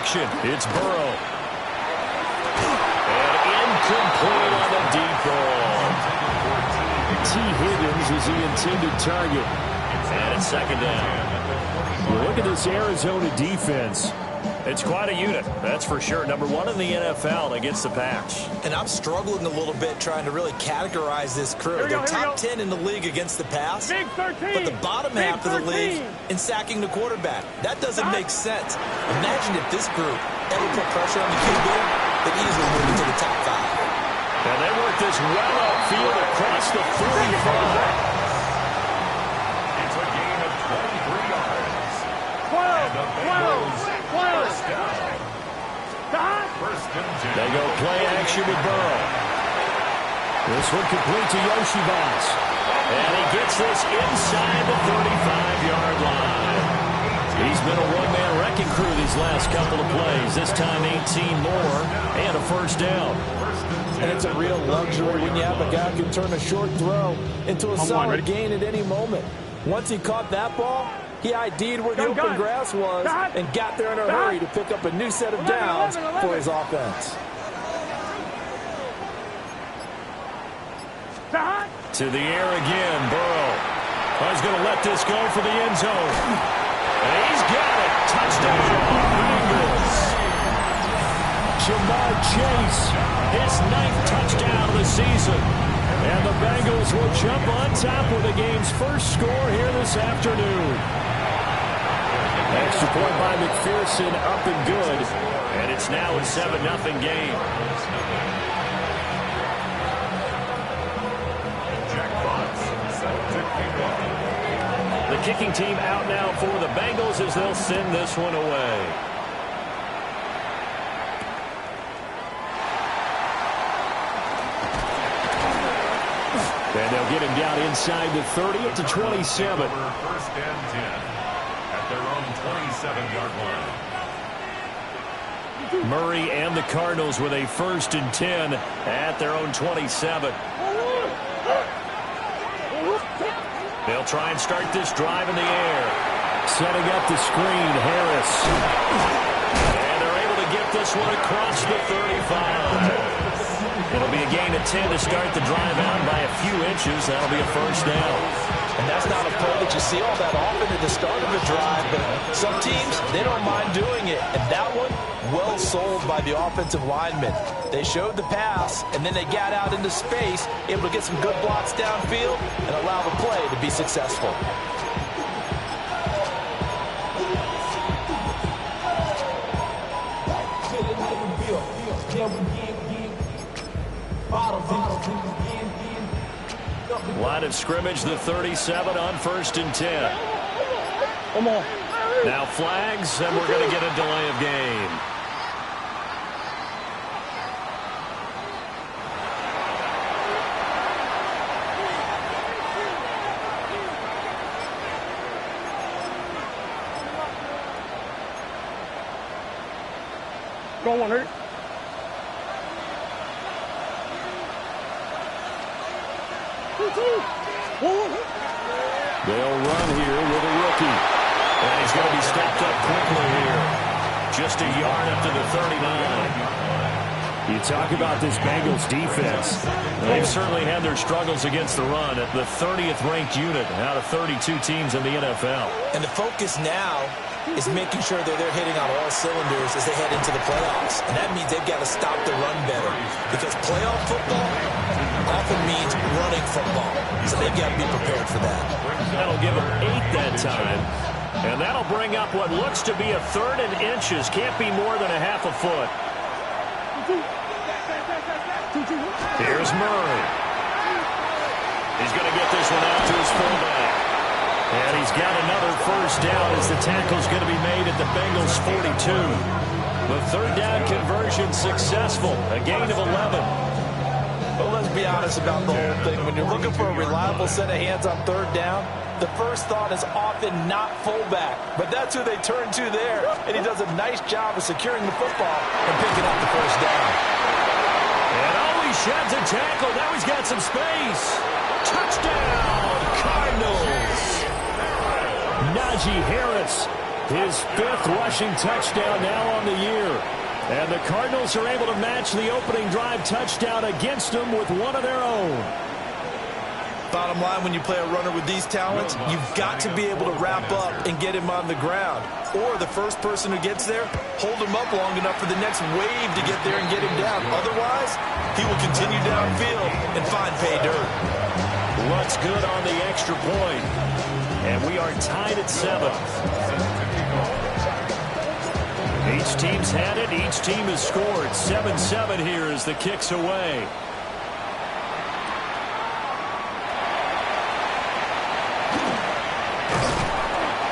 action. It's Burrow. And incomplete on the deep ball. T. Higgins is the intended target. And it's second down. Well, look at this Arizona defense. It's quite a unit, that's for sure. Number one in the NFL against the pass. And I'm struggling a little bit trying to really categorize this crew. They're top 10 in the league against the pass, but the bottom half of the league in sacking the quarterback. That doesn't make sense. Imagine if this group ever put pressure on the QB, they'd easily move into the top 5. And they work this well upfield across the 45. It's a gain of 23 yards. And the Bengals first down. First and 10. They go play action with Burrow. This one complete to Yoshibas. And he gets this inside the 35-yard line. He's been a one-man wrecking crew these last couple of plays. This time 18 more and a first down. And it's a real luxury when you have a guy who can turn a short throw into a solid gain at any moment. Once he caught that ball, he ID'd where the open grass was and got there in a hurry to pick up a new set of downs for his offense. To the air again, Burrow. He's going to let this go for the end zone. And he's got it. Touchdown, Bengals. Jamar Chase, his 9th touchdown of the season. And the Bengals will jump on top with the game's first score here this afternoon. Extra point by McPherson, up and good. And it's now a 7-0 game. The kicking team out now for the Bengals as they'll send this one away. And they'll get him down inside the 30 at the 27. First and 10 at their own 27-yard line. Murray and the Cardinals with a first and 10 at their own 27. They'll try and start this drive in the air. Setting up the screen, Harris. And they're able to get this one across the 35. It'll be a gain of 10 to start the drive out by a few inches. That'll be a first down. And that's not a play that you see all that often at the start of a drive, but some teams, they don't mind doing it. And that one, well sold by the offensive linemen. They showed the pass, and then they got out into space, able to get some good blocks downfield and allow the play to be successful. Line of scrimmage, the 37 on first and 10. Come on. Now flags, and we're going to get a delay of game. Go on, Hurt. They'll run here with a rookie. And he's going to be stepped up quickly here. Just a yard up to the 39. You talk about this Bengals defense. They've certainly had their struggles against the run at the 30th ranked unit out of 32 teams in the NFL. And the focus now is making sure that they're hitting on all cylinders as they head into the playoffs. And that means they've got to stop the run better. Because playoff football often means running football. So they've got to be prepared for that. That'll give them 8 that time. And that'll bring up what looks to be a 3rd and inches. Can't be more than a half a foot. Here's Murray. He's going to get this one out to his fullback. And he's got another first down as the tackle's going to be made at the Bengals 42. The 3rd down conversion successful. A gain of 11. Well, let's be honest about the whole thing. When you're looking for a reliable set of hands on 3rd down, the first thought is often not fullback. But that's who they turn to there. And he does a nice job of securing the football and picking up the first down. And he sheds a tackle. Now he's got some space. Touchdown, Cardinals. Najee Harris, his 5th rushing touchdown now on the year. And the Cardinals are able to match the opening drive touchdown against them with one of their own. Bottom line, when you play a runner with these talents, you've got to be able to wrap up and get him on the ground. Or the first person who gets there, hold him up long enough for the next wave to get there and get him down. Otherwise, he will continue downfield and find pay dirt. What's good on the extra point? And we are tied at 7. Each team's had it. Each team has scored. 7-7 here as the kick's away.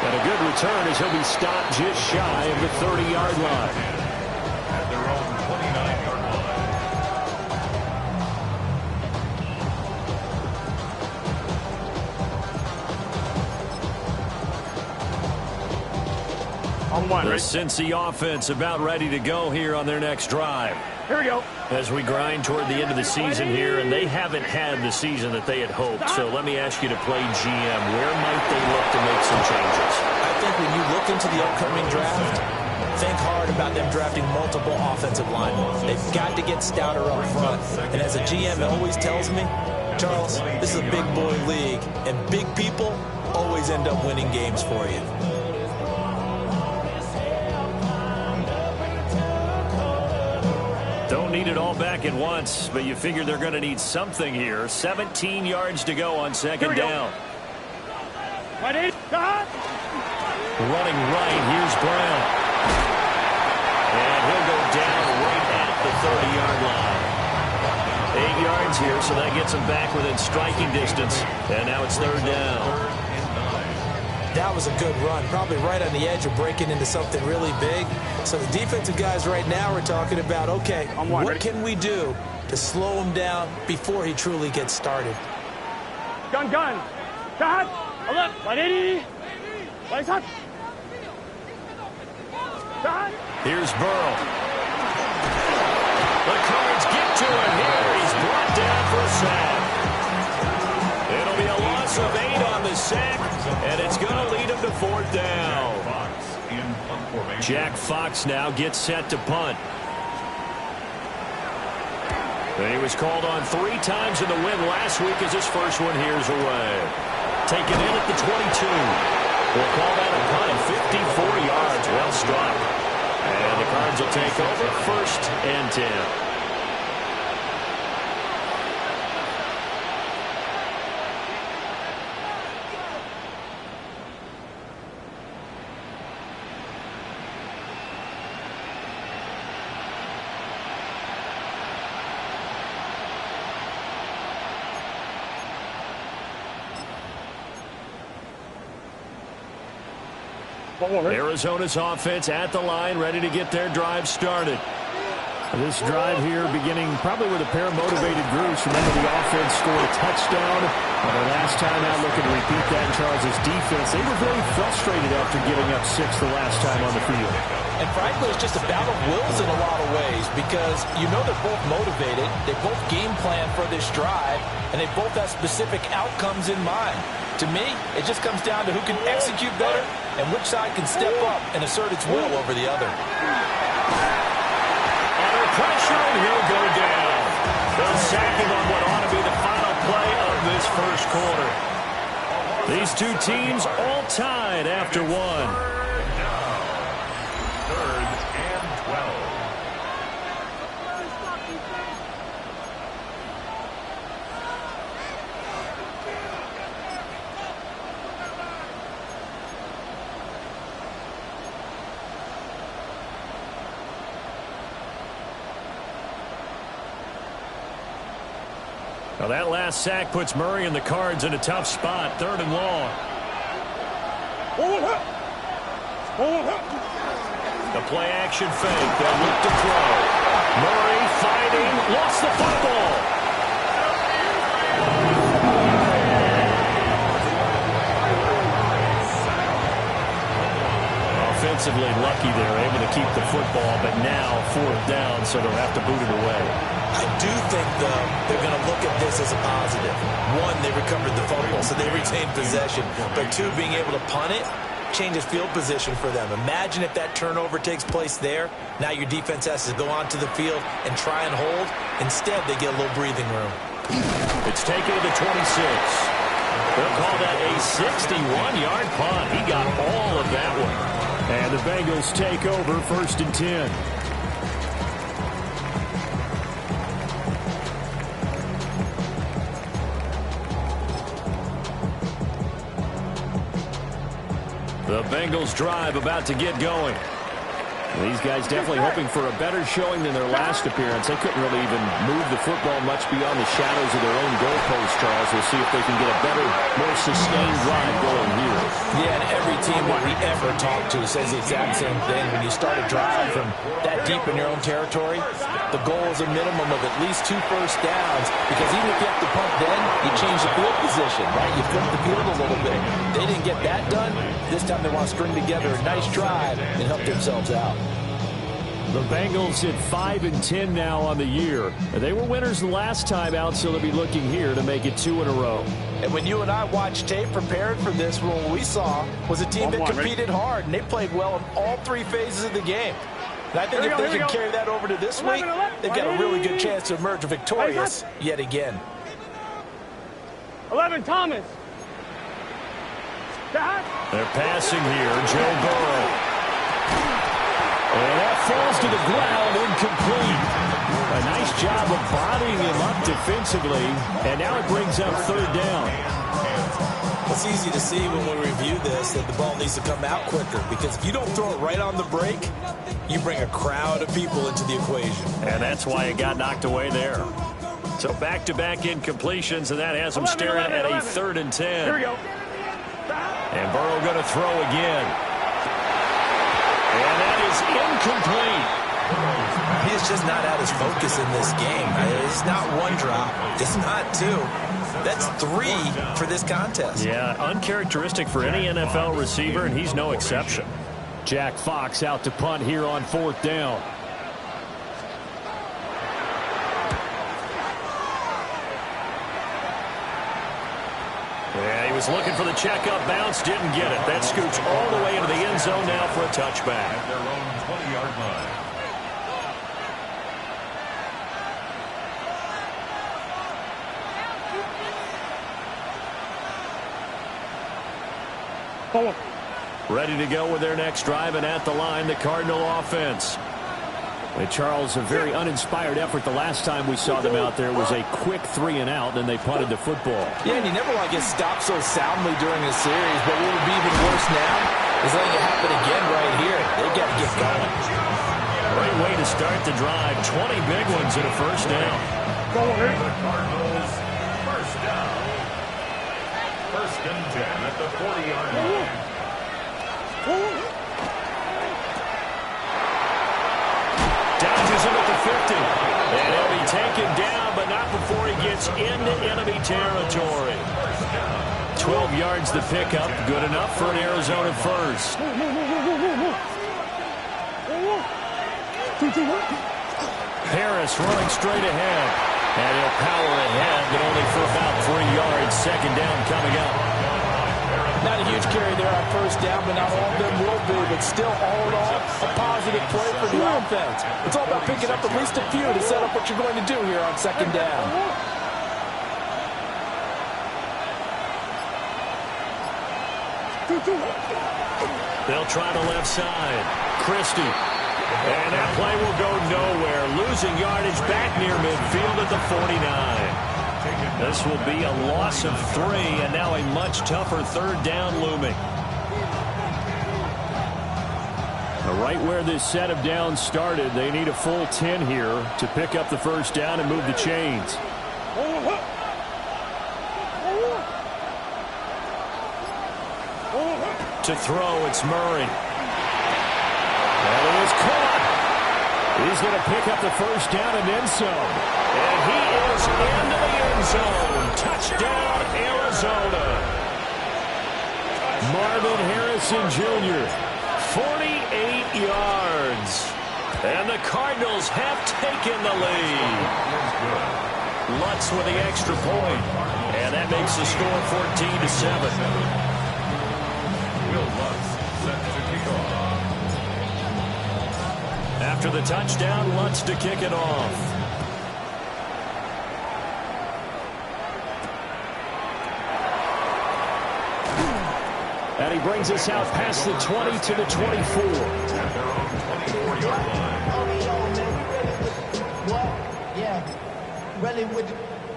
And a good return as he'll be stopped just shy of the 30-yard line. At their own 29-yard line. The Cincy offense about ready to go here on their next drive. Here we go. As we grind toward the end of the season here, and they haven't had the season that they had hoped. So let me ask you to play GM. Where might they look to make some changes? I think when you look into the upcoming draft, think hard about them drafting multiple offensive linemen. They've got to get stouter up front. And as a GM, it always tells me, Charles, this is a big boy league, and big people always end up winning games for you. Don't need it all back at once, but you figure they're going to need something here. 17 yards to go on second down. Ready? Shot! Running right, here's Brown. And he'll go down right at the 30-yard line. 8 yards here, so that gets him back within striking distance. And now it's third down. That was a good run, probably right on the edge of breaking into something really big. So the defensive guys right now are talking about, okay, what can we do to slow him down before he truly gets started? Gun. Shot! Left. Ready? Right shot. Shot! Here's Burrow. The Cards get to him here. He's brought down for a sack. It'll be a loss of 8 on the sack, and it's going to lead him to fourth down. Jack Fox now gets set to punt. And he was called on 3 times in the win last week as his first one here's away. Taken in at the 22. We'll call that a punt. 54 yards, well struck. And the Cards will take over first and 10. Arizona's offense at the line, ready to get their drive started. This drive here beginning probably with a pair of motivated groups. Remember, the offense scored a touchdown. And the last time out, looking to repeat that in Charles' defense. They were very frustrated after giving up 6 the last time on the field. And frankly, it's just a battle of wills in a lot of ways because you know they're both motivated. They both game plan for this drive, and they both have specific outcomes in mind. To me, it just comes down to who can execute better and which side can step up and assert its will over the other. Under pressure, and he'll go down. They'll sack him on what ought to be the final play of this first quarter. These two teams all tied after one. Third and 12. Now that last sack puts Murray and the Cards in a tough spot. Third and long. The play action fake. They'll look to throw. Murray fighting. Lost the football. Offensively lucky they're able to keep the football, but now fourth down, so they'll have to boot it away. I do think, though, they're going to look at this as a positive. 1, they recovered the fumble, so they retained possession. But 2, being able to punt it, changes field position for them. Imagine if that turnover takes place there. Now your defense has to go onto the field and try and hold. Instead, they get a little breathing room. It's taken to the 26. They'll call that a 61-yard punt. He got all of that one. And the Bengals take over 1st and 10. The Bengals drive about to get going. These guys definitely hoping for a better showing than their last appearance. They couldn't really even move the football much beyond the shadows of their own goalpost, Charles. We'll see if they can get a better, more sustained drive going here. Yeah, and every team that we ever talk to says the exact same thing. When you start a drive from that deep in your own territory, the goal is a minimum of at least 2 first downs, because even if you have to punt then, you change the field position, right? You flip the field a little bit. They didn't get that done. This time they want to string together a nice drive and help themselves out. The Bengals at 5 and 10 now on the year. They were winners the last time out, so they'll be looking here to make it 2 in a row. And when you and I watched tape prepared for this, what we saw was a team that competed hard, and they played well in all 3 phases of the game. And I think if they can carry that over to this week, they've got a really good chance to emerge victorious yet again. 11, Thomas. They're passing here, Joe Burrow. And that falls to the ground, incomplete. A nice job of bodying him up defensively, and now it brings up 3rd down. It's easy to see when we review this that the ball needs to come out quicker, because if you don't throw it right on the break, you bring a crowd of people into the equation. And that's why it got knocked away there. So back-to-back incompletions, and that has them staring at a 3rd and 10. Here we go. And Burrow going to throw again. And that is incomplete. He is just not at his focus in this game. It's not 1 drop. It's not 2. That's 3 for this contest. Yeah, uncharacteristic for any NFL receiver, and he's no exception. Jack Fox out to punt here on 4th down. Yeah, he was looking for the checkup bounce, didn't get it. That scoots all the way into the end zone now for a touchback. At their own 20-yard line. Ready to go with their next drive, and at the line, the Cardinal offense. And Charles, a very uninspired effort the last time we saw them out there. It was a quick 3 and out, then they punted the football. Yeah, and you never want to get stopped so soundly during a series, but what would be even worse now is letting it happen again right here. They got to get going. Great way to start the drive. 20 big ones in a 1st down. The Cardinals, 1st down. 1st and 10 at the 40-yard line. Dodges him at the 50. And he'll be taken down, but not before he gets into enemy territory. 12 yards the pickup. Good enough for an Arizona 1st. Harris running straight ahead. And he'll power ahead, but only for about 3 yards. 2nd down coming up. Not a huge carry there on 1st down, but not all of them will be. But still, all in all, a positive play for the offense. It's all about picking up at least a few to set up what you're going to do here on 2nd down. They'll try the left side. Christie. And that play will go nowhere. Losing yardage back near midfield at the 49. This will be a loss of 3, and now a much tougher 3rd down looming. Right where this set of downs started, they need a full 10 here to pick up the 1st down and move the chains. To throw, it's Murray. And it is caught. He's going to pick up the 1st down and then some. And he is into the end zone. Touchdown, Arizona. Marvin Harrison Jr., 48 yards. And the Cardinals have taken the lead. Lutz with the extra point. And that makes the score 14-7. Will Lutz After the touchdown, Lutz to kick it off. And he brings us out past the 20 to the 24.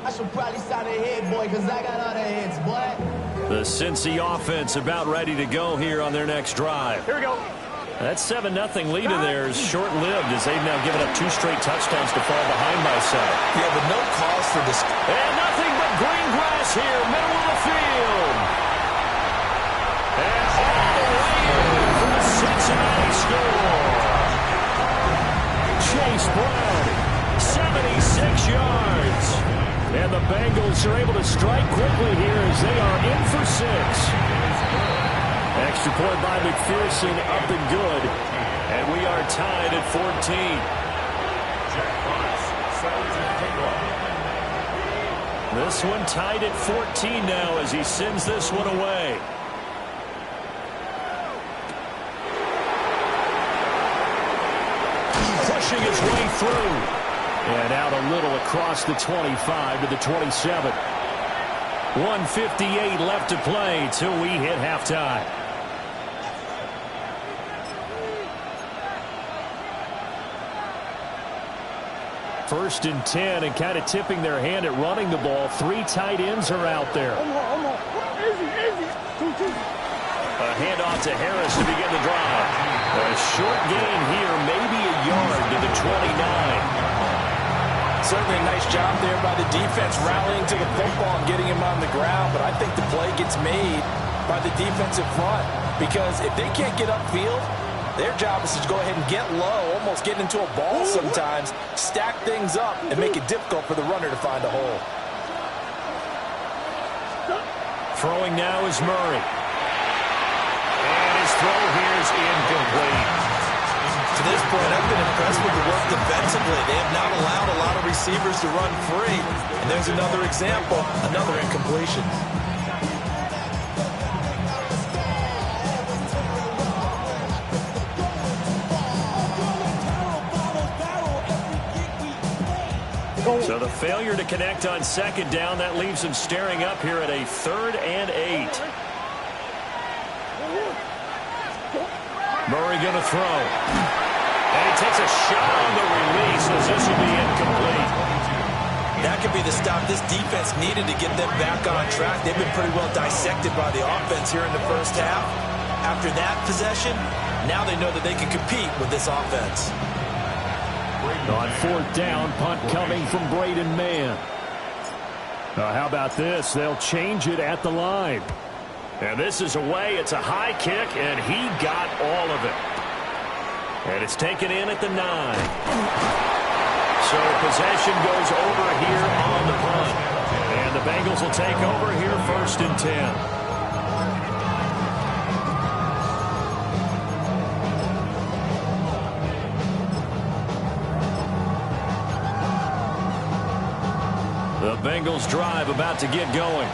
I should probably sign a head, boy, because I got all the heads, boy. The Cincy offense about ready to go here on their next drive. Here we go. That 7-0 lead of theirs short-lived as they've now given up 2 straight touchdowns to fall behind by 7. Yeah, but no cause for this. And nothing but green grass here, middle of the field. And all the way in for the Cincinnati score. Chase Brown, 76 yards. And the Bengals are able to strike quickly here as they are in for 6. Extra point by McPherson, up and good. And we are tied at 14. This one tied at 14 now as he sends this one away. Pushing his way through. And out a little across the 25 to the 27. 1:58 left to play till we hit halftime. First and 10, and kind of tipping their hand at running the ball. 3 tight ends are out there. A handoff to Harris to begin the drive. A short gain here, maybe a yard to the 29. Certainly a nice job there by the defense rallying to the football and getting him on the ground, but I think the play gets made by the defensive front because if they can't get upfield, their job is to go ahead and get low, almost get into a ball sometimes, stack things up, and make it difficult for the runner to find a hole. Throwing now is Murray. And his throw here is incomplete. To this point, I've been impressed with the work defensively. They have not allowed a lot of receivers to run free. And there's another example, another incompletion. So the failure to connect on second down, that leaves him staring up here at a 3rd and 8. Murray going to throw. And he takes a shot on the release as this will be incomplete. That could be the stop this defense needed to get them back on track. They've been pretty well dissected by the offense here in the first half. After that possession, now they know that they can compete with this offense. On 4th down, punt coming from Braden Mann. How about this? They'll change it at the line. And this is away. It's a high kick, and he got all of it. And it's taken in at the 9. So possession goes over here on the punt. And the Bengals will take over here 1st and 10. The Bengals drive about to get going.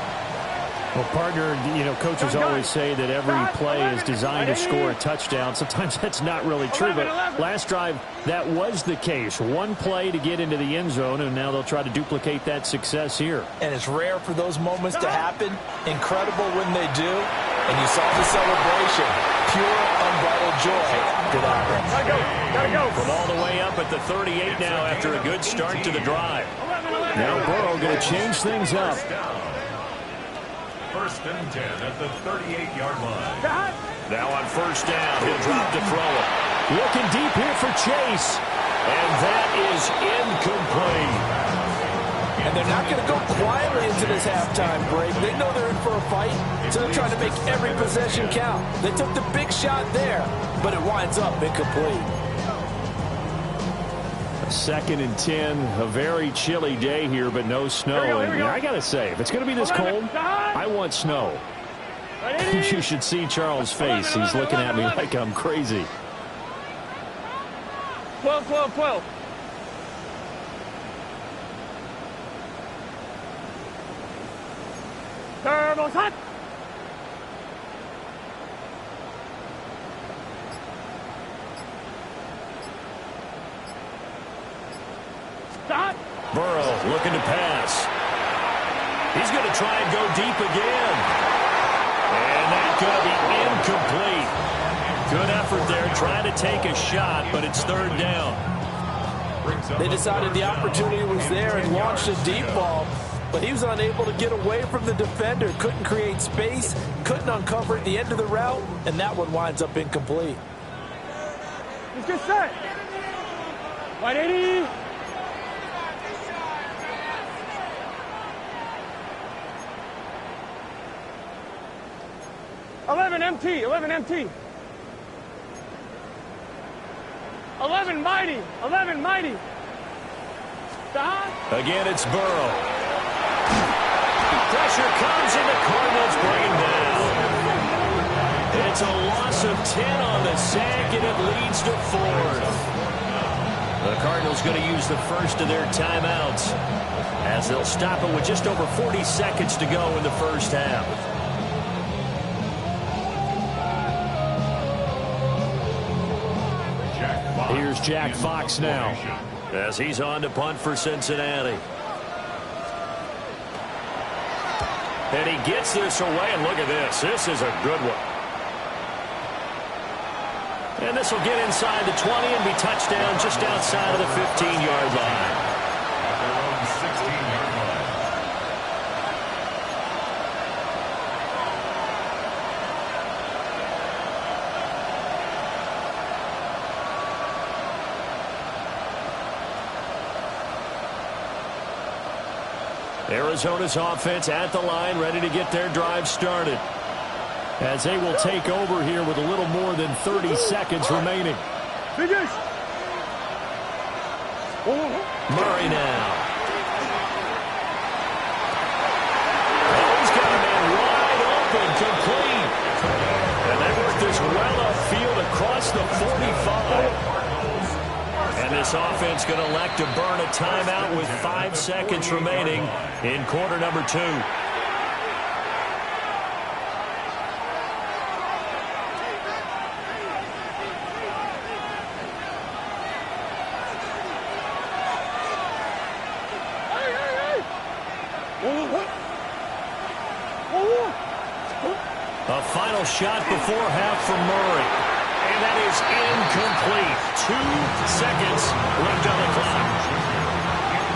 Well, partner, coaches always say that every play is designed to score a touchdown. Sometimes that's not really true, but last drive, that was the case. One play to get into the end zone, and now they'll try to duplicate that success here. And it's rare for those moments to happen. Incredible when they do. And you saw the celebration. Pure, unbridled joy after that one. Gotta go. From all the way up at the 38 now after a good start to the drive. Now Burrow going to change things up. 1st and 10 at the 38-yard line. Now on 1st down, he'll drop to throw it. Looking deep here for Chase. And that is incomplete. And they're not going to go quietly into this halftime break. They know they're in for a fight, so they're trying to make every possession count. They took the big shot there, but it winds up incomplete. 2nd and 10, a very chilly day here, but no snow. Here we go. I got to say, if it's going to be this cold, I want snow. You should see Charles' face. He's looking at me like I'm crazy. 12. Turbo's hot. Burrow looking to pass. He's going to try and go deep again. And that's going to be incomplete. Good effort there, trying to take a shot, but it's third down. They decided the opportunity was there and launched a deep ball, but he was unable to get away from the defender. Couldn't create space, couldn't uncover at the end of the route, and that one winds up incomplete. Let's get set. 180. Eleven MT. 11 mighty. 11 mighty. Stop. Again, it's Burrow. Pressure comes, and the Cardinals bring him down. It's a loss of 10 on the sack, and it leads to fourth. The Cardinals going to use the first of their timeouts as they'll stop it with just over 40 seconds to go in the first half. Here's Jack Fox now, as he's on to punt for Cincinnati. And he gets this away, and look at this. This is a good one. And this will get inside the 20 and be touchdown just outside of the 15-yard line. At their own 16-yard line. Arizona's offense at the line, ready to get their drive started, as they will take over here with a little more than 30 seconds remaining. Finish. Murray now. Oh, he's got a man wide open, complete. And they work this well upfield across the 45. And this offense going to elect to burn a timeout with 5 seconds remaining in quarter number 2. A final shot before half from Murray. And that is incomplete. 2 seconds left on the clock.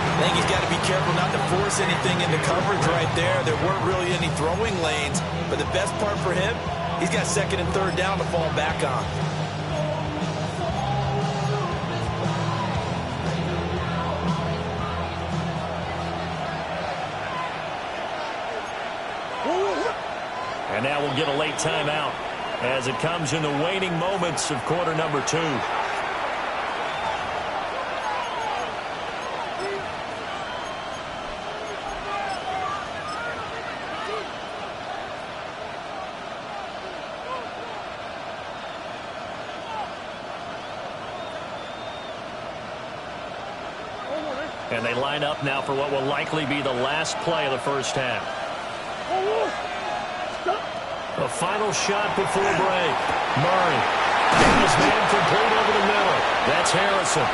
I think he's got to be careful not to force anything into coverage right there. There weren't really any throwing lanes. But the best part for him, he's got second and third down to fall back on. And now we'll get a late timeout as it comes in the waning moments of quarter number 2. And they line up now for what will likely be the last play of the first half. A final shot before break. Murray. His man complete over the middle. That's Harrison.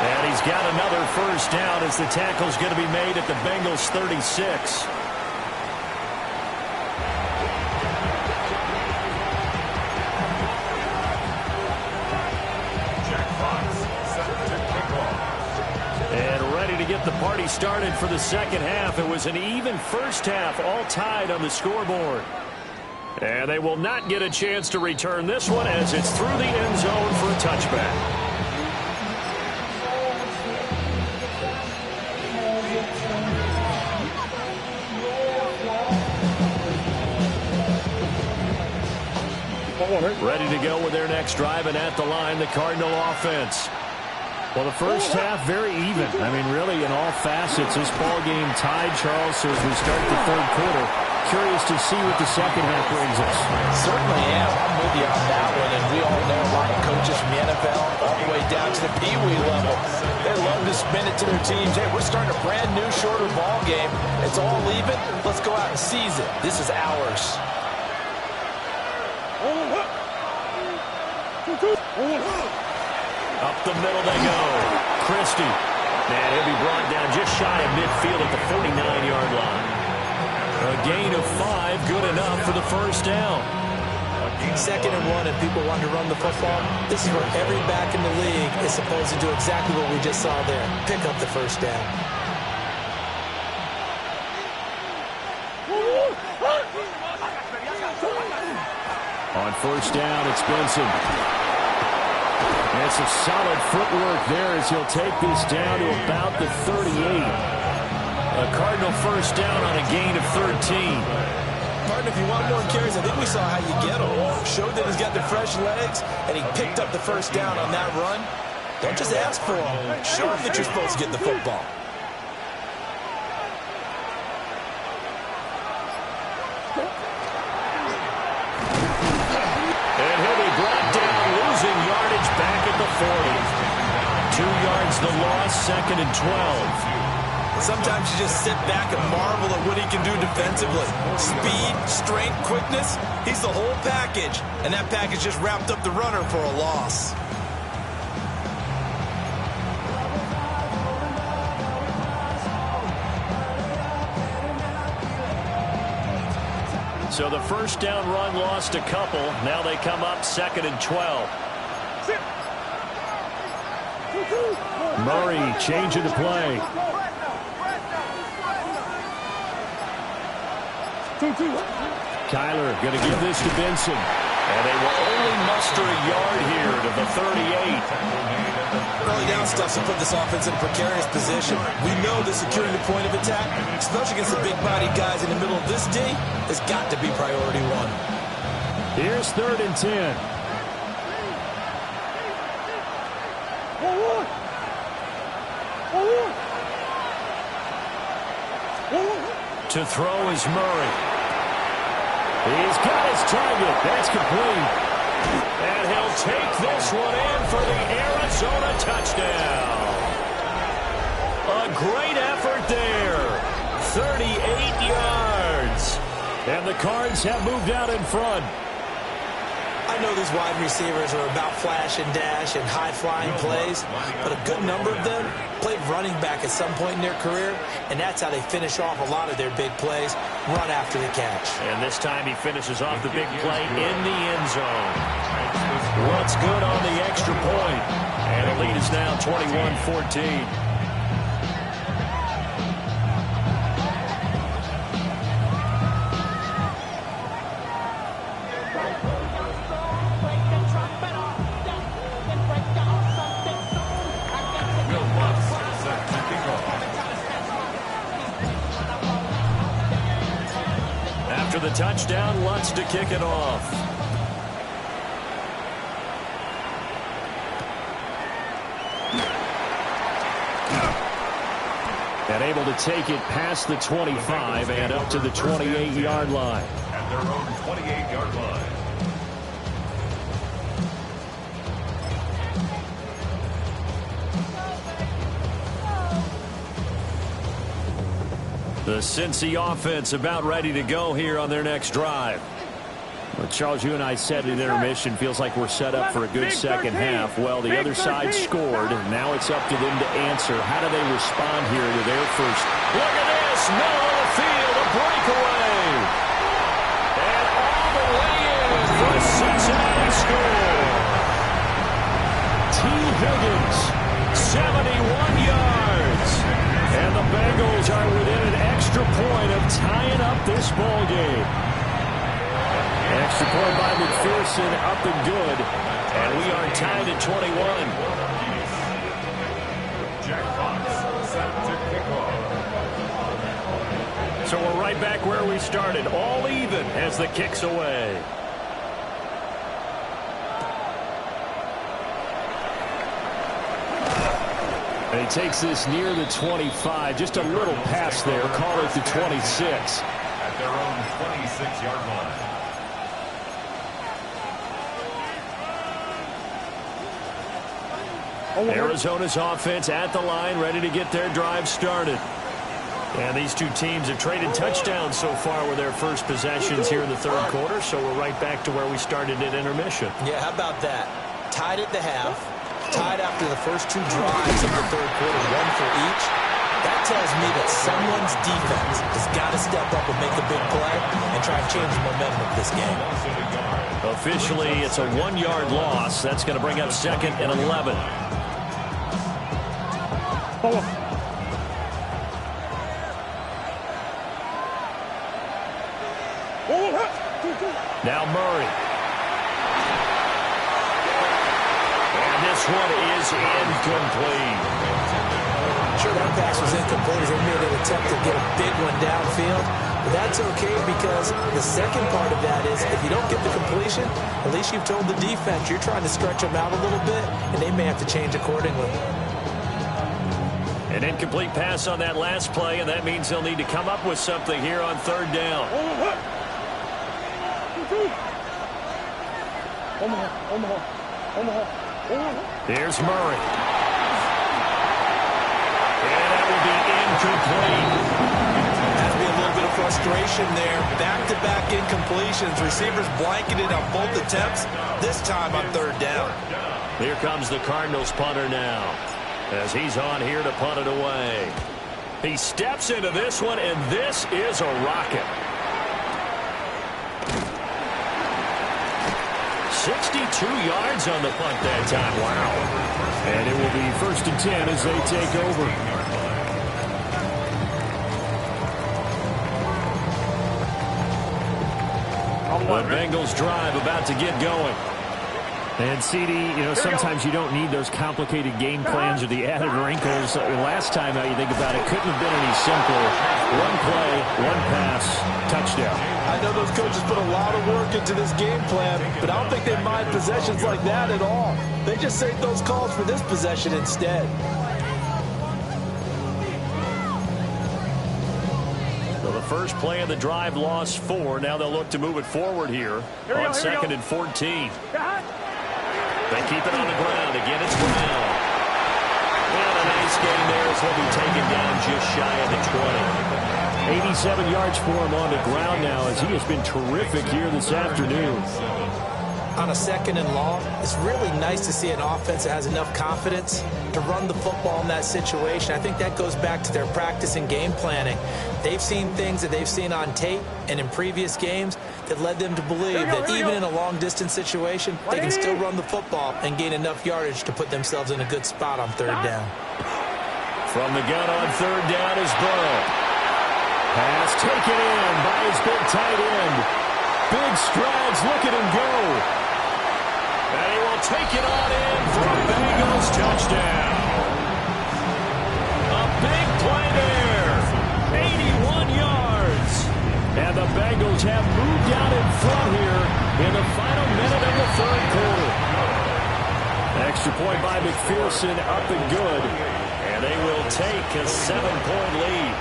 And he's got another first down as the tackle's going to be made at the Bengals 36. Jack Fox set to kick off. And ready to get the party started for the second half. It was an even first half, all tied on the scoreboard. And they will not get a chance to return this one as it's through the end zone for a touchback. Ready to go with their next drive, and at the line, the Cardinal offense. Well, the first half, very even. I mean, really, in all facets, this ball game tied, Charles, so as we start the third quarter. Curious to see what the second half brings us. Certainly am. I'm with you on that one, and we all know a lot of coaches from the NFL all the way down to the Pee-wee level. They love to spin it to their teams. Hey, we're starting a brand new, shorter ball game. It's all even. Let's go out and seize it. This is ours. Up the middle they go. Christie. And he'll be brought down just shy of midfield at the 49-yard line. A gain of 5, good enough for the first down. 2nd and 1 and people want to run the football. This is where every back in the league is supposed to do exactly what we just saw there. Pick up the first down. On first down, it's Benson. And some solid footwork there as he'll take this down to about the 38. A Cardinal first down on a gain of 13. Martin, if you want more carries, I think we saw how you get him. Showed that he's got the fresh legs, and he picked up the first down on that run. Don't just ask for him. Show him that you're supposed to get the football. And he'll be brought down, losing yardage back at the 40. 2 yards the loss, 2nd and 12. Sometimes you just sit back and marvel at what he can do defensively. Speed, strength, quickness, he's the whole package. And that package just wrapped up the runner for a loss. So the first down run lost a couple. Now they come up 2nd and 12. Murray changing the play. Kyler going to give this to Benson. And they will only muster a yard here to the 38. Early down stuff to put this offense in a precarious position. We know the securing the point of attack, especially against the big-bodied guys in the middle of this D, has got to be priority 1. Here's 3rd and 10. To throw is Murray. He's got his target. That's complete. And he'll take this one in for the Arizona touchdown. A great effort there. 38 yards. And the Cards have moved out in front. I know these wide receivers are about flash and dash and high-flying plays, but a good number of them played running back at some point in their career, and that's how they finish off a lot of their big plays, run after the catch. And this time he finishes off the big play in the end zone. What's good on the extra point? And the lead is now 21-14. The touchdown, Lutz to kick it off. And able to take it past the 25 and up to the 28-yard line. At their own 28-yard line. The Cincy offense about ready to go here on their next drive. Well, Charles, you and I said in intermission, feels like we're set up for a good second half. Well, the other side scored. Now it's up to them to answer. How do they respond here to their first? Look at this. Middle of the field, a breakaway. And all the way in for a Cincinnati score. T. Higgins, 71 yards. And the Bengals are within an extra point of tying up this ball game. Extra point by McPherson, up and good. And we are tied at 21. Jack Fox set to kick off. So we're right back where we started, all even as the kick's away. And he takes this near the 25. Just a little pass there. Call it the 26. At their own 26-yard line. Arizona's offense at the line, ready to get their drive started. And these two teams have traded touchdowns so far with their first possessions here in the third quarter, so we're right back to where we started at intermission. Yeah, how about that? Tied at the half. Tied after the first 2 drives of the third quarter, 1 for each. That tells me that someone's defense has got to step up and make a big play and try and change the momentum of this game. Officially, it's a 1-yard loss. That's going to bring up 2nd and 11. Now Murray. And this one is incomplete. Sure, that pass was incomplete as they made an attempt to get a big one downfield. But that's okay because the second part of that is if you don't get the completion, at least you've told the defense you're trying to stretch them out a little bit, and they may have to change accordingly. An incomplete pass on that last play, and that means they'll need to come up with something here on 3rd down. Here's Murray. And that will be incomplete. Has to be a little bit of frustration there. Back-to-back incompletions. Receivers blanketed on both attempts, this time on 3rd down. Here comes the Cardinals punter now, as he's on here to punt it away. He steps into this one, and this is a rocket. 62 yards on the punt that time. Wow. And it will be 1st and 10 as they take over. The Bengals drive about to get going. And CD, sometimes you don't need those complicated game plans or the added wrinkles. Last time out, you think about it, couldn't have been any simpler. 1 play, 1 pass, touchdown. I know those coaches put a lot of work into this game plan, but I don't think they mind possessions like that at all. They just save those calls for this possession instead. So the first play of the drive lost 4. Now they'll look to move it forward here on 2nd and 14. They keep it on the ground. Again, it's Brown. And a nice game there as he'll be taken down just shy of the 20. 87 yards for him on the ground now as he has been terrific here this afternoon. On a 2nd and long, it's really nice to see an offense that has enough confidence to run the football in that situation. I think that goes back to their practice and game planning. They've seen things that they've seen on tape and in previous games that led them to believe that even in a long-distance situation, they can still run the football and gain enough yardage to put themselves in a good spot on 3rd down. From the gun on 3rd down is Burrow. Pass taken in by his big tight end. Big strides, look at him go. And he will take it on in for a Bengals touchdown. A big play there. 81 yards. And the Bengals have moved out in front here in the final minute of the 3rd quarter. Extra point by McPherson, up and good. And they will take a 7-point lead.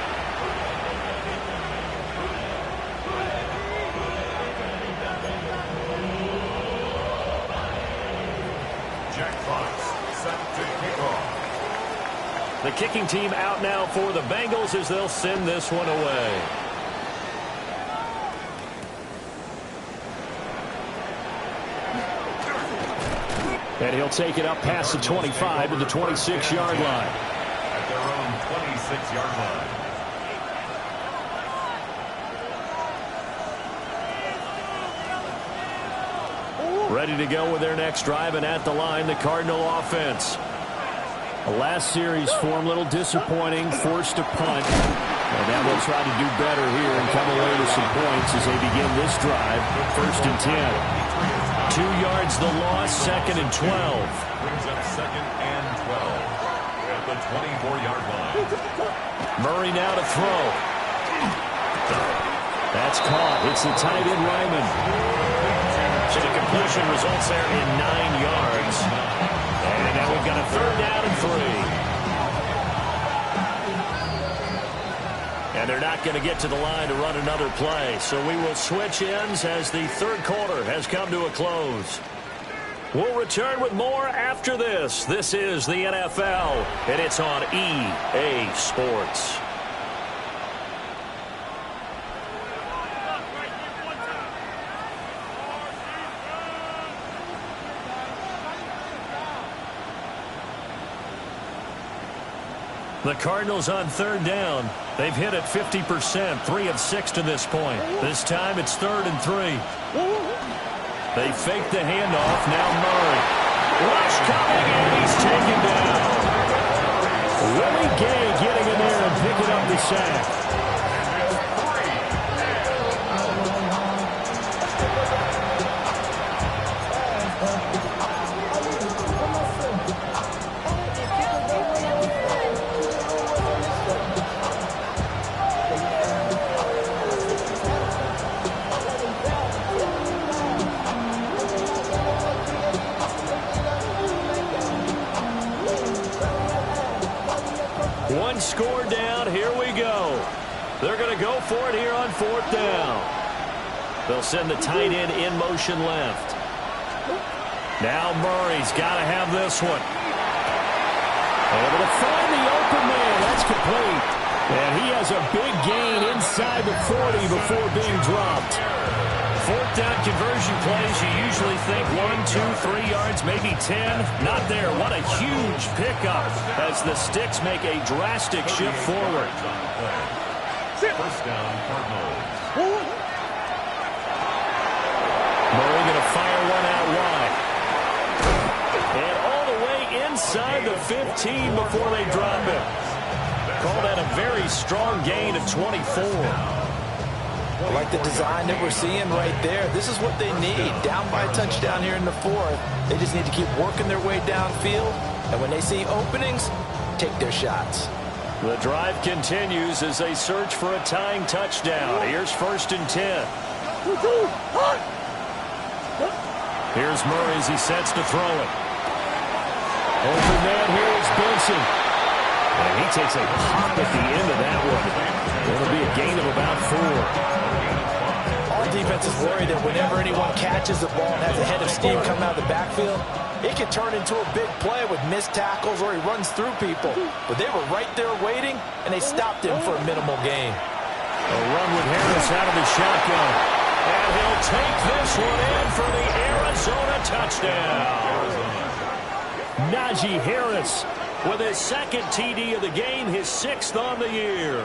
The kicking team out now for the Bengals as they'll send this one away. And he'll take it up past the 25 to the 26-yard line. At their own 26-yard line. Ready to go with their next drive, and at the line, the Cardinal offense. The last series for him, a little disappointing, forced to punt. And now they'll try to do better here and come away with some points as they begin this drive. 1st and 10. 2 yards the loss, 2nd and 12. Brings up 2nd and 12 at the 24-yard line. Murray now to throw. That's caught. It's the tight end Ryman. So the completion results there in 9 yards. And now we've got a 3rd down and 3. And they're not going to get to the line to run another play. So we will switch ends as the 3rd quarter has come to a close. We'll return with more after this. This is the NFL, and it's on EA Sports. The Cardinals on third down. They've hit it 50%, 3 of 6 to this point. This time it's 3rd and 3. They fake the handoff. Now Murray. Rush coming, and he's taken down. Willie Gay getting in there and picking up the sack. One score down. Here we go. They're going to go for it here on 4th down. They'll send the tight end in motion left. Now Murray's got to have this one. Able to find the open man. That's complete. And he has a big gain inside the 40 before being dropped. 4th down conversion plays, you usually think 1, 2, 3 yards, maybe 10. Not there. What a huge pickup as the Sticks make a drastic shift forward. First down, Cardinals. Murray going to fire one out wide. And all the way inside the 15 before they drop it. Call that a very strong gain of 24. I like the design that we're seeing right there. This is what they need. Down by a touchdown here in the 4th. They just need to keep working their way downfield. And when they see openings, take their shots. The drive continues as they search for a tying touchdown. Here's 1st and 10. Here's Murray as he sets to throw it. Open man here is Benson. And he takes a pop at the end of that one. It'll be a gain of about 4. Our defense is worried that whenever anyone catches the ball and has a head of steam coming out of the backfield, it can turn into a big play with missed tackles or he runs through people. But they were right there waiting, and they stopped him for a minimal gain. A run with Harris out of the shotgun. And he'll take this one in for the Arizona touchdown. Najee Harris with his 2nd TD of the game, his 6th on the year.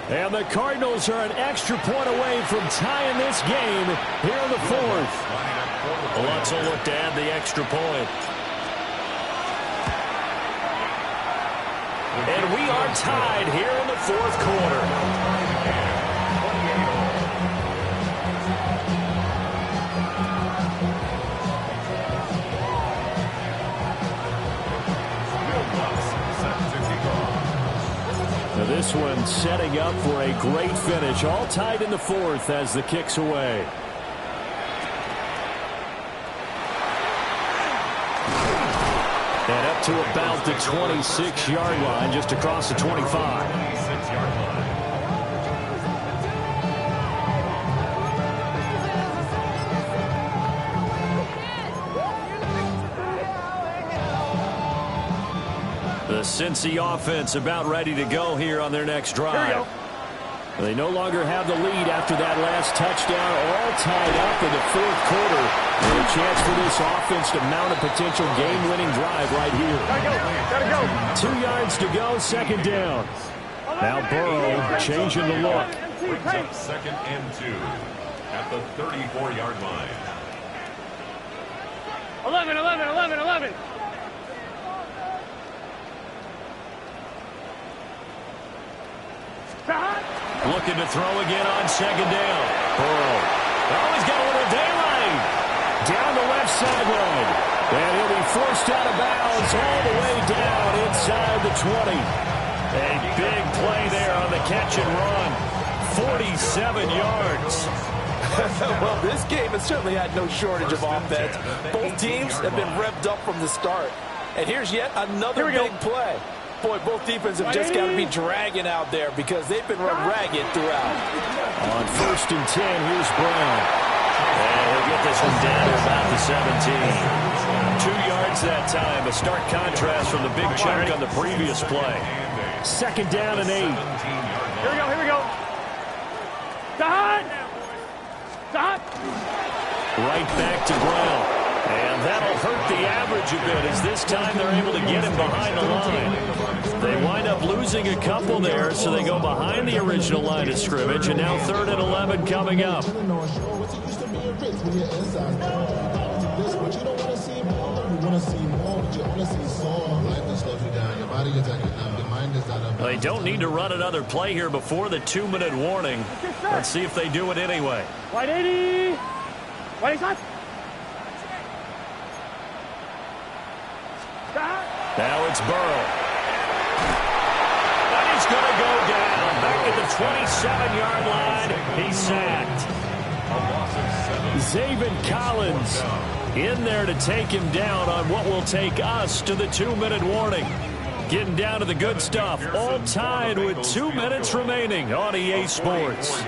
And the Cardinals are an extra point away from tying this game here in the 4th. Let's look to add the extra point. And we are tied here in the 4th quarter. This one setting up for a great finish. All tied in the 4th as the kick's away. And up to about the 26-yard line, just across the 25. 26-yard line. The Cincy offense about ready to go here on their next drive. They no longer have the lead after that last touchdown, all tied up in the 4th quarter. And a chance for this offense to mount a potential game-winning drive right here. Gotta go. 2 yards to go, 2nd down. Now Burrow changing the look. Brings up 2nd and 2 at the 34-yard line. 11. Looking to throw again on 2nd down. Burrow. Oh, he's got a little daylight. Down the left sideline. And he'll be forced out of bounds all the way down inside the 20. A big play there on the catch and run. 47 yards. Well, this game has certainly had no shortage of offense. Both teams have been revved up from the start. And here's yet another big play. Boy, both defenses have just got to be dragging out there because they've been run ragged throughout. On 1st and 10, here's Brown. And he'll get this one down to about the 17. 2 yards that time. A stark contrast from the big chunk on the previous play. 2nd down and 8. Here we go. Stop! Right back to Brown. And that'll hurt the average a bit as this time they're able to get him behind the line. They wind up losing losing a couple there, so they go behind the original line of scrimmage, and now 3rd and 11 coming up. They don't need to run another play here before the 2-minute warning. Let's see if they do it anyway. White 80. White shot. Now it's Burrow. And he's going to go down. Back at the 27-yard line. He's sacked. Zaven Collins in there to take him down on what will take us to the 2-minute warning. Getting down to the good stuff. All tied with 2 minutes remaining on EA Sports.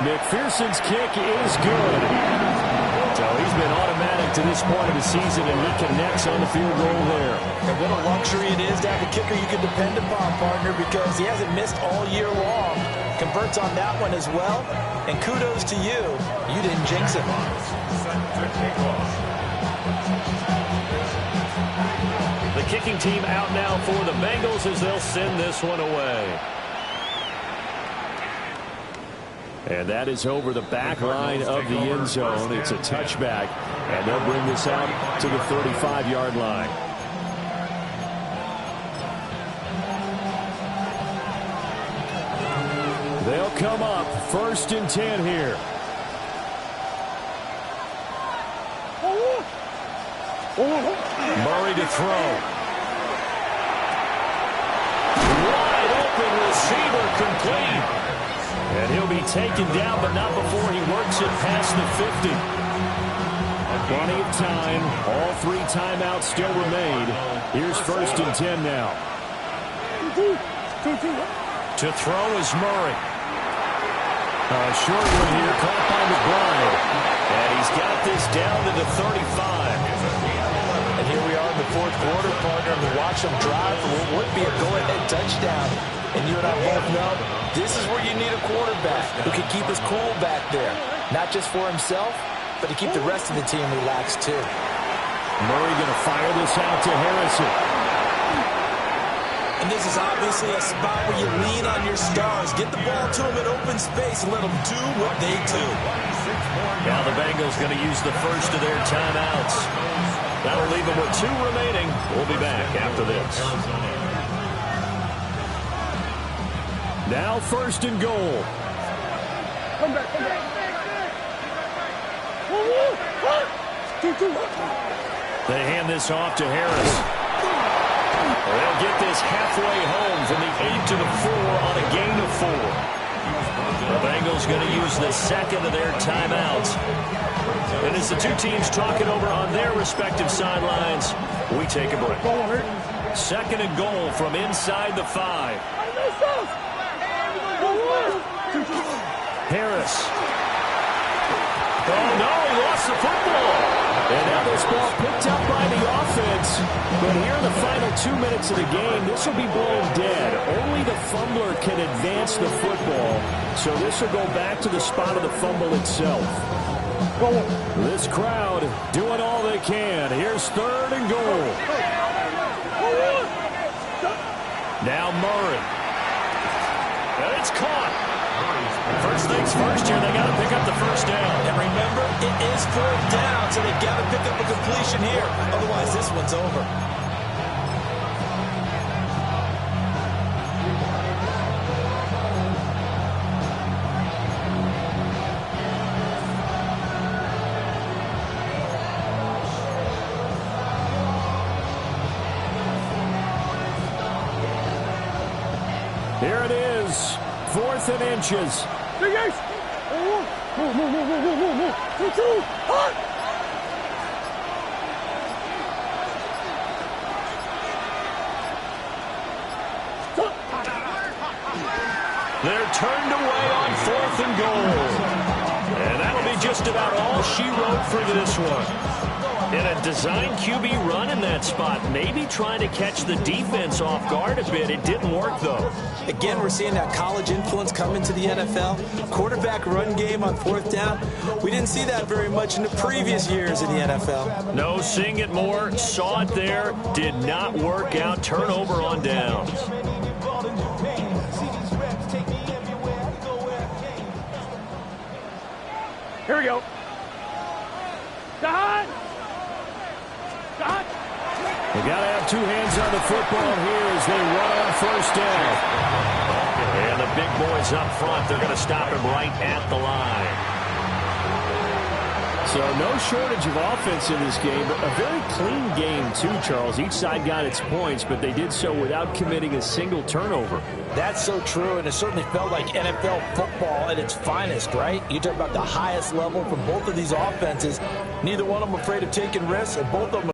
McPherson's kick is good. So he's been automatic to this point of the season, and he connects on the field goal there. And what a luxury it is to have a kicker you can depend upon, partner, because he hasn't missed all year long. Converts on that one as well. And kudos to you. You didn't jinx him. The kicking team out now for the Bengals as they'll send this one away. And that is over the back line of the end zone. It's a touchback, and they'll bring this out to the 35-yard line. They'll come up 1st and 10 here. Murray to throw. Wide open receiver complete. And he'll be taken down, but not before he works it past the 50. Plenty of time. All 3 timeouts still remain. Here's 1st and 10 now. To throw is Murray. A short one here, caught by McBride. And he's got this down to the 35. And here we are in the 4th quarter, partner. And watch him drive for what would be a go-ahead touchdown. And you and I both know this is where you need a quarterback who can keep his cool back there. Not just for himself, but to keep the rest of the team relaxed too. Murray going to fire this out to Harrison. And this is obviously a spot where you lean on your stars. Get the ball to them in open space and let them do what they do. Now the Bengals going to use the first of their timeouts. That'll leave them with 2 remaining. We'll be back after this. Now 1st and goal. Come back, come back. They hand this off to Harris. They'll get this halfway home from the 8 to the 4 on a gain of 4. The Bengals going to use the 2nd of their timeouts. And as the 2 teams talking over on their respective sidelines, we take a break. 2nd and goal from inside the 5. Harris. Oh, no, he lost the football. And now this ball picked up by the offense. But here in the final 2 minutes of the game, this will be blown dead. Only the fumbler can advance the football. So this will go back to the spot of the fumble itself. This crowd doing all they can. Here's 3rd and goal. Now Murray. And it's caught. First things first here, they got to pick up the first down. And remember, it is 4th down, so they've got to pick up a completion here. Otherwise, this one's over. Here it is, 4th and inches. They're turned away on 4th and goal. And that'll be just about all she wrote for this one. And a design QB run in that spot, maybe trying to catch the defense off guard a bit. It didn't work, though. Again, we're seeing that college influence come into the NFL. Quarterback run game on 4th down. We didn't see that very much in the previous years in the NFL. No, seeing it more, saw it there, did not work out. Turnover on downs. Here we go. Dot! Dot! They got to have 2 hands on the football here as they run on 1st down. And the big boys up front, they're going to stop him right at the line. So no shortage of offense in this game, but a very clean game too, Charles. Each side got its points, but they did so without committing a single turnover. That's so true, and it certainly felt like NFL football at its finest, right? You talk about the highest level from both of these offenses. Neither one of them afraid of taking risks, and both of them